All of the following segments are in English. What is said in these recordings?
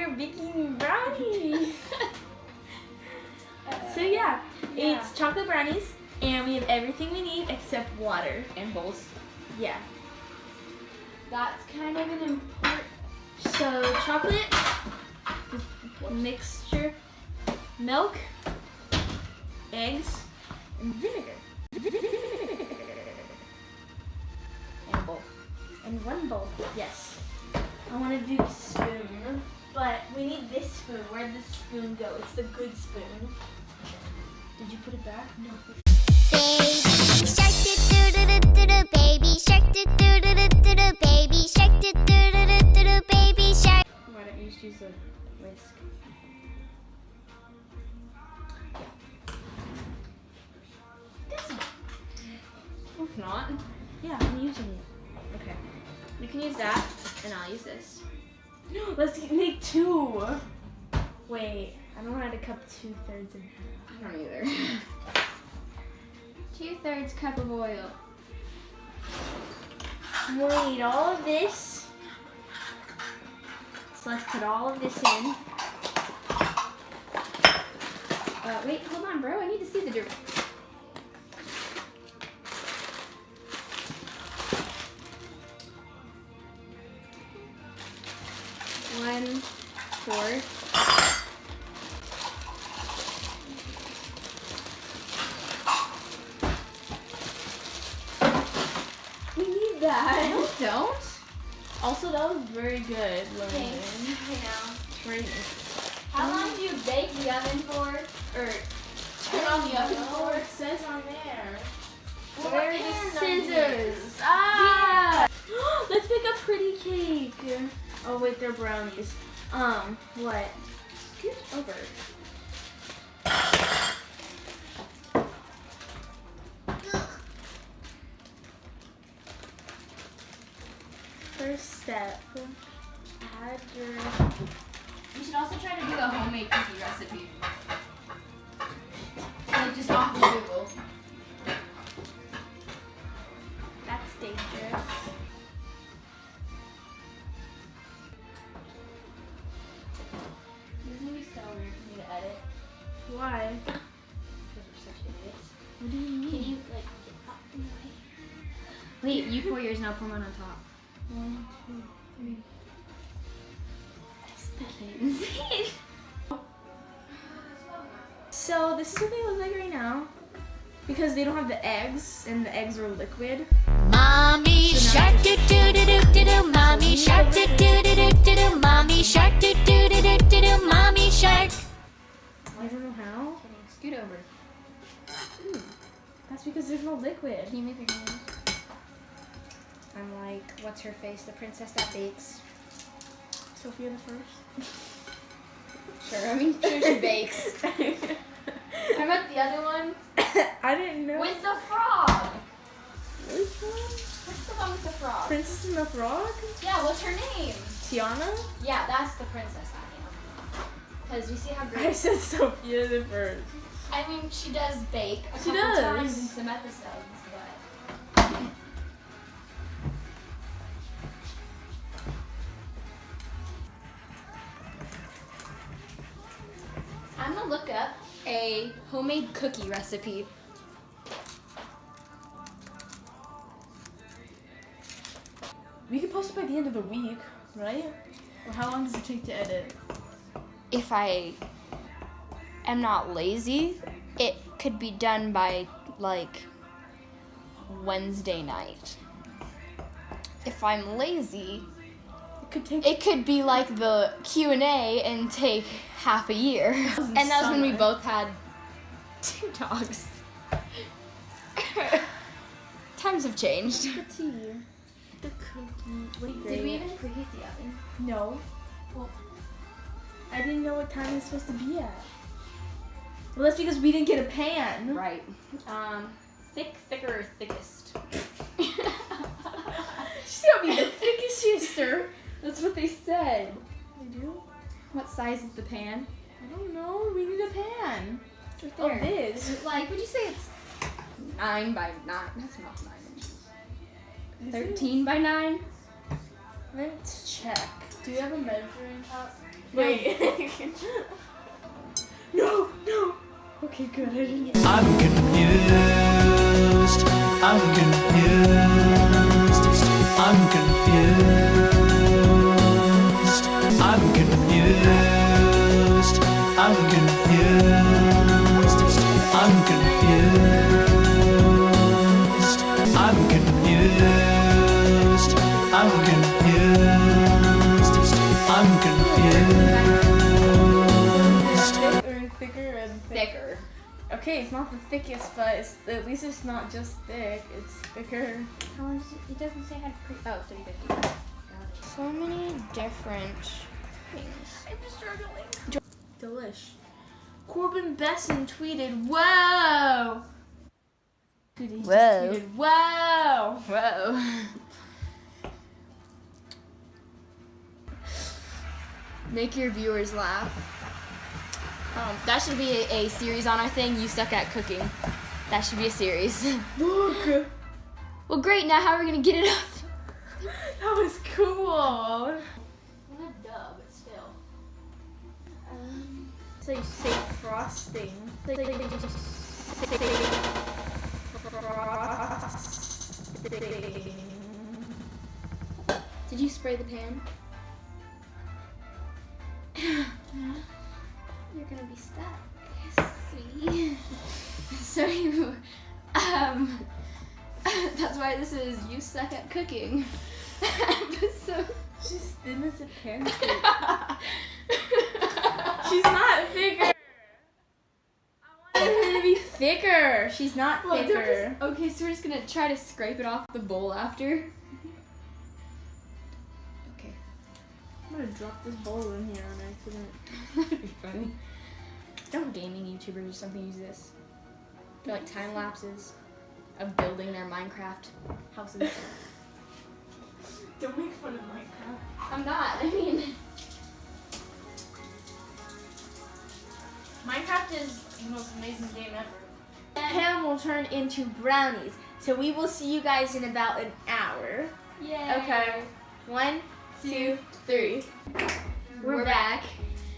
here baking brownies. So yeah, it's chocolate brownies, and we have everything we need except water And bowls. Yeah. That's kind of an important. So chocolate mixture, milk, eggs, and vinegar. And a bowl. And one bowl. Yes. I want to do the spoon, but we need this spoon. Where'd the spoon go? It's the good spoon. Did you put it back? No. Baby shark do do do do do do, baby shark do do do do do do, baby shark do do do do do do, baby shark. Why don't you just use the whisk? It's not. Yeah, I'm using it. Okay. You can use that, and I'll use this. Let's make two. Wait, I don't know how to cup 2/3 in half. I don't either. 2/3 cup of oil. We'll need all of this. So let's put all of this in. Wait, hold on, bro. I need to see the dirt. One, 4. We need that. No, don't. Also, that was very good. Thanks. I know. Training. How long do you bake the oven for? Or turn on the oven for? It says on there. Well, Where are what the pan scissors? Ah! Let's make a pretty cake. Oh wait, they're brownies. What? Scoot over. First step, add your... You should also try to do a homemade cookie recipe. Like just off of Google. That's dangerous. This is gonna be so weird for me to edit Why? because we're such idiots. What do you mean? Can you like get up in the way? Wait, you pour yours and I'll pour mine on top. 1, 2, 3. So this is what they look like right now, because they don't have the eggs, and the eggs are liquid. Mommy shark do do do do do do, mommy shark do do do do do do, mommy shark do do do do do do, mommy shark. I don't know how. Scoot over. Ooh, that's because there's no liquid. Can you move your hand? I'm like, what's her face? The princess that bakes. Sophia the First. Sure, I mean, sure she bakes. How about the other one? I didn't know. With the frog! Which one? What's the one with the frog? Princess and the Frog? Yeah, what's her name? Tiana? Yeah, that's the princess I am. Because you see how I great... said Sophia the First. I mean, she does bake a She couple does. times in some episodes, but... I'm gonna look up a homemade cookie recipe. We could post it by the end of the week, right? Or how long does it take to edit? If I am not lazy, it could be done by like Wednesday night. If I'm lazy, it could be like the Q&A and take half a year. And that was when we summer. both had 2 dogs. Times have changed. The tea. The cookie. Wait, Did we even preheat the oven? No. Well, I didn't know what time it's supposed to be at. Well, that's because we didn't get a pan. Right. Thick, thicker, or thickest? She's gonna be the thickest sister. That's what they said. They do? What size is the pan? I don't know. We need a pan. Right Oh, there. this. Is it like, would you say it's 9 by 9? That's not 9 inches. Is it? 13 by 9? Let's check. Do you have a measuring cup? Wait. No. Okay, good. I didn't get I'm confused. I'm confused. I'm confused. I'm confused. I'm confused. I'm confused. I'm confused. I'm confused. I'm confused. thicker and Thicker. Okay, it's not the thickest, but at least it's not just thick. It's thicker. How much is it? It doesn't say how to pre. Oh, 350. So many different things. I'm struggling. Delish. Corbin Besson tweeted, "Whoa." He just tweeted, "Whoa." Whoa. Make your viewers laugh. That should be a series on our thing. You suck at cooking. That should be a series. Look. Well, great. Now how are we gonna get it up? That was cool. Not a dub, but still. So you say frosting. Did you spray the pan? You're gonna be stuck, sweetie. So you, that's why this is You Suck at Cooking episode. She's thin as a pancake. She's not thicker. I wanted her to be thicker. She's not thicker. Okay, so we're just gonna try to scrape it off the bowl after. Okay. I'm gonna drop this bowl in here on accident. That'd be funny. Don't gaming YouTubers or something use this for like time lapses of building their Minecraft houses. Don't make fun of Minecraft. I'm not. I mean, Minecraft is the most amazing game ever. Ham will turn into brownies. So we will see you guys in about an hour. yay. Okay. 1, 2, 3. We're back.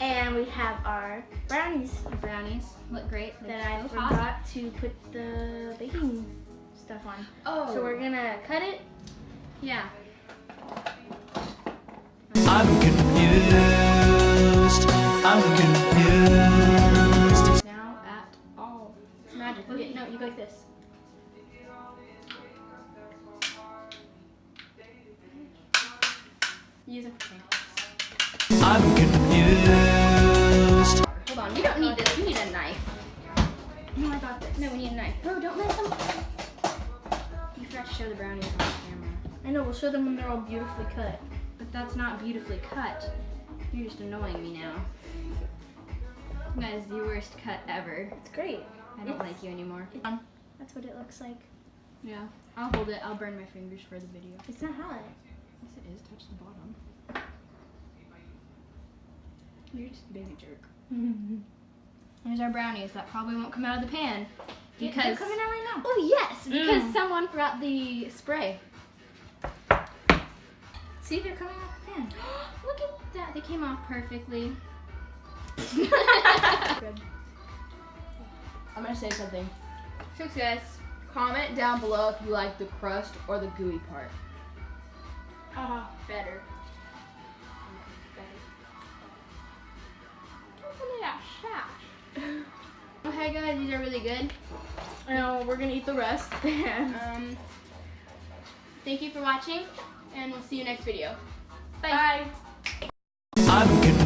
And we have our brownies Brownies look great. that I They're hot. forgot to put the baking stuff on. Oh. So we're gonna cut it. Yeah. I'm confused. I'm confused. Now at all. It's magic. Look at, no, you go like this. Use it for pancakes. I'm confused. Hold on, we don't need this. We need a knife. No, I got this. No, we need a knife. Bro, don't mess them. You forgot to show the brownies on camera. I know, we'll show them when they're all beautifully cut. But that's not beautifully cut. You're just annoying me now. That is the worst cut ever. It's great. I don't like you anymore. That's what it looks like. Yeah. I'll hold it. I'll burn my fingers for the video. It's not hot. Yes, it is. Touch the bottom. You're just a baby jerk. Here's our brownies. That probably won't come out of the pan. Because They're coming out right now. oh yes, because someone forgot the spray. See, they're coming out the pan. Look at that. They came off perfectly. Good. I'm gonna say something. Success. Comment down below if you like the crust or the gooey part. Better. Okay guys, these are really good. Now we're gonna eat the rest. Thank you for watching, and we'll see you next video. Bye. I'm confused.